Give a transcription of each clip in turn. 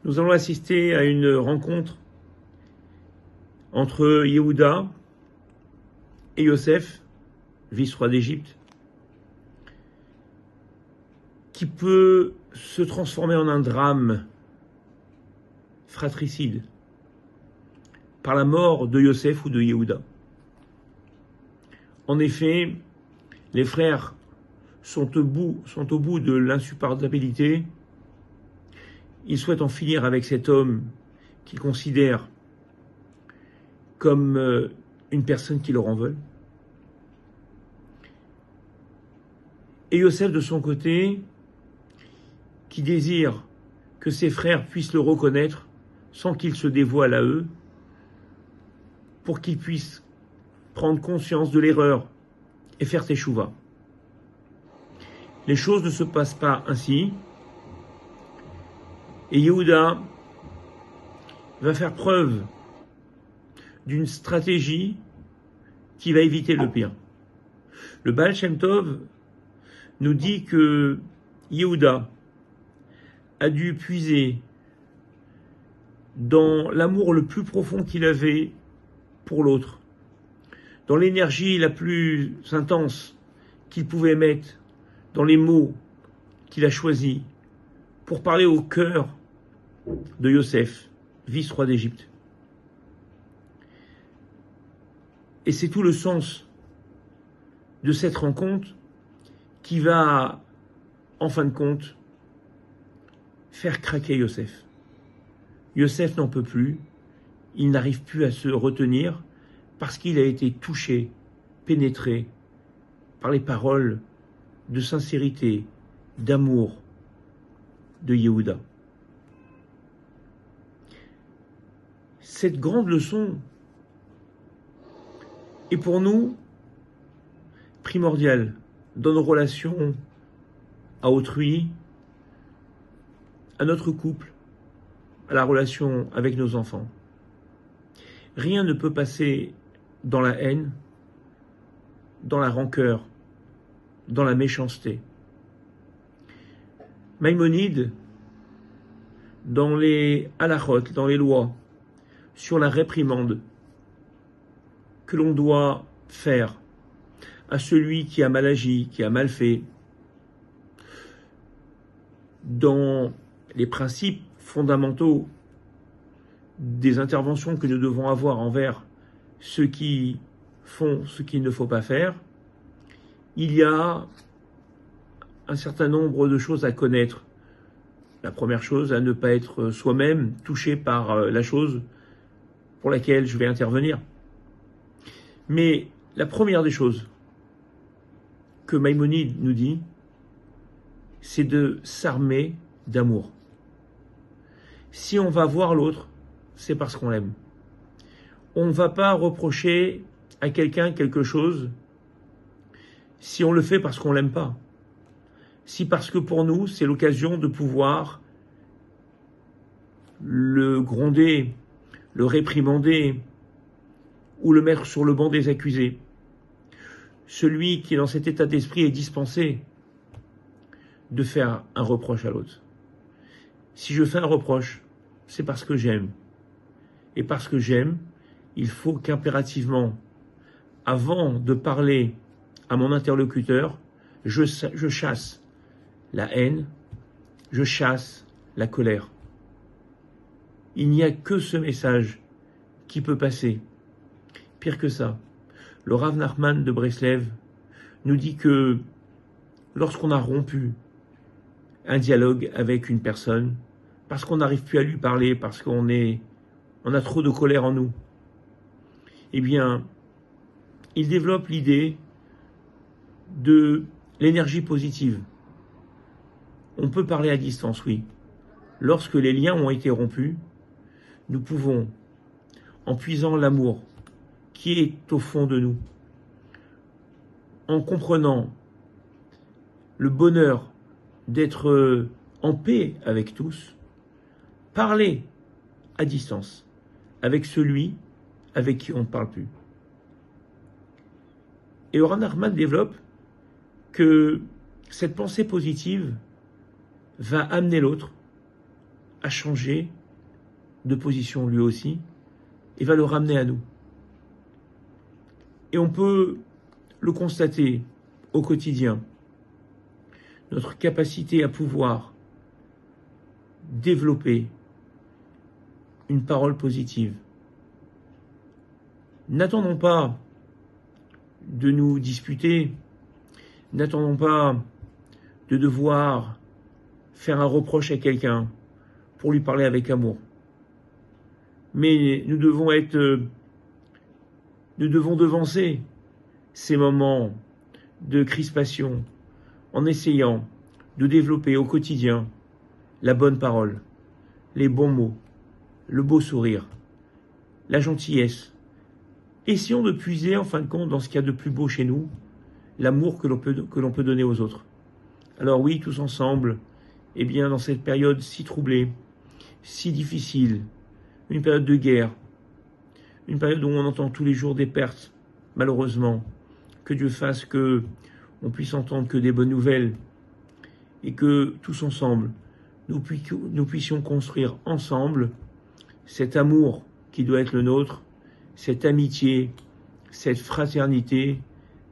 Nous allons assister à une rencontre entre Yehuda et Yosef, vice-roi d'Égypte, qui peut se transformer en un drame fratricide par la mort de Yosef ou de Yehuda. En effet, les frères sont au bout de l'insupportabilité. Ils souhaitent en finir avec cet homme qu'ils considèrent comme une personne qui leur en veut. Et Yosef, de son côté, qui désire que ses frères puissent le reconnaître sans qu'il se dévoile à eux, pour qu'ils puissent prendre conscience de l'erreur et faire teshuva. Les choses ne se passent pas ainsi. Et Yehuda va faire preuve d'une stratégie qui va éviter le pire. Le Baal Shem Tov nous dit que Yehuda a dû puiser dans l'amour le plus profond qu'il avait pour l'autre, dans l'énergie la plus intense qu'il pouvait mettre dans les mots qu'il a choisis pour parler au cœur de Yosef, vice-roi d'Égypte. Et c'est tout le sens de cette rencontre qui va, en fin de compte, faire craquer Yosef. Yosef n'en peut plus, il n'arrive plus à se retenir parce qu'il a été touché, pénétré par les paroles de sincérité, d'amour de Yehuda. Cette grande leçon est pour nous primordiale dans nos relations à autrui, à notre couple, à la relation avec nos enfants. Rien ne peut passer dans la haine, dans la rancœur, dans la méchanceté. Maïmonide, dans les halachot, dans les lois, sur la réprimande que l'on doit faire à celui qui a mal agi, qui a mal fait, dans les principes fondamentaux des interventions que nous devons avoir envers ceux qui font ce qu'il ne faut pas faire, il y a un certain nombre de choses à connaître. La première chose, à ne pas être soi-même touché par la chose pour laquelle je vais intervenir. Mais la première des choses que Maïmonide nous dit, c'est de s'armer d'amour. Si on va voir l'autre, c'est parce qu'on l'aime. On ne va pas reprocher à quelqu'un quelque chose si on le fait parce qu'on l'aime pas. Si parce que pour nous, c'est l'occasion de pouvoir le gronder, le réprimander ou le mettre sur le banc des accusés. Celui qui, dans cet état d'esprit, est dispensé de faire un reproche à l'autre. Si je fais un reproche, c'est parce que j'aime. Et parce que j'aime, il faut qu'impérativement, avant de parler à mon interlocuteur, je chasse la haine, je chasse la colère. Il n'y a que ce message qui peut passer. Pire que ça, le Rav Nachman de Breslev nous dit que lorsqu'on a rompu un dialogue avec une personne, parce qu'on n'arrive plus à lui parler, parce qu'on a trop de colère en nous, eh bien, il développe l'idée de l'énergie positive. On peut parler à distance, oui. Lorsque les liens ont été rompus, nous pouvons, en puisant l'amour qui est au fond de nous, en comprenant le bonheur d'être en paix avec tous, parler à distance avec celui avec qui on ne parle plus. Et Oran Nachman développe que cette pensée positive va amener l'autre à changer de position lui aussi, et va le ramener à nous. Et on peut le constater au quotidien, notre capacité à pouvoir développer une parole positive. N'attendons pas de nous disputer, n'attendons pas de devoir faire un reproche à quelqu'un pour lui parler avec amour. Mais nous devons devancer ces moments de crispation en essayant de développer au quotidien la bonne parole, les bons mots, le beau sourire, la gentillesse. Essayons de puiser en fin de compte dans ce qu'il y a de plus beau chez nous, l'amour que l'on peut donner aux autres. Alors oui, tous ensemble, eh bien dans cette période si troublée, si difficile, une période de guerre, une période où on entend tous les jours des pertes, malheureusement, que Dieu fasse que on puisse entendre que des bonnes nouvelles et que tous ensemble, nous puissions construire ensemble cet amour qui doit être le nôtre, cette amitié, cette fraternité.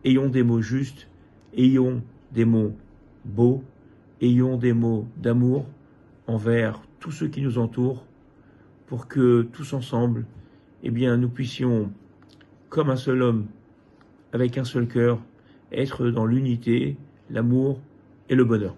Ayons des mots justes, ayons des mots beaux, ayons des mots d'amour envers tous ceux qui nous entourent, pour que tous ensemble, eh bien, nous puissions, comme un seul homme, avec un seul cœur, être dans l'unité, l'amour et le bonheur.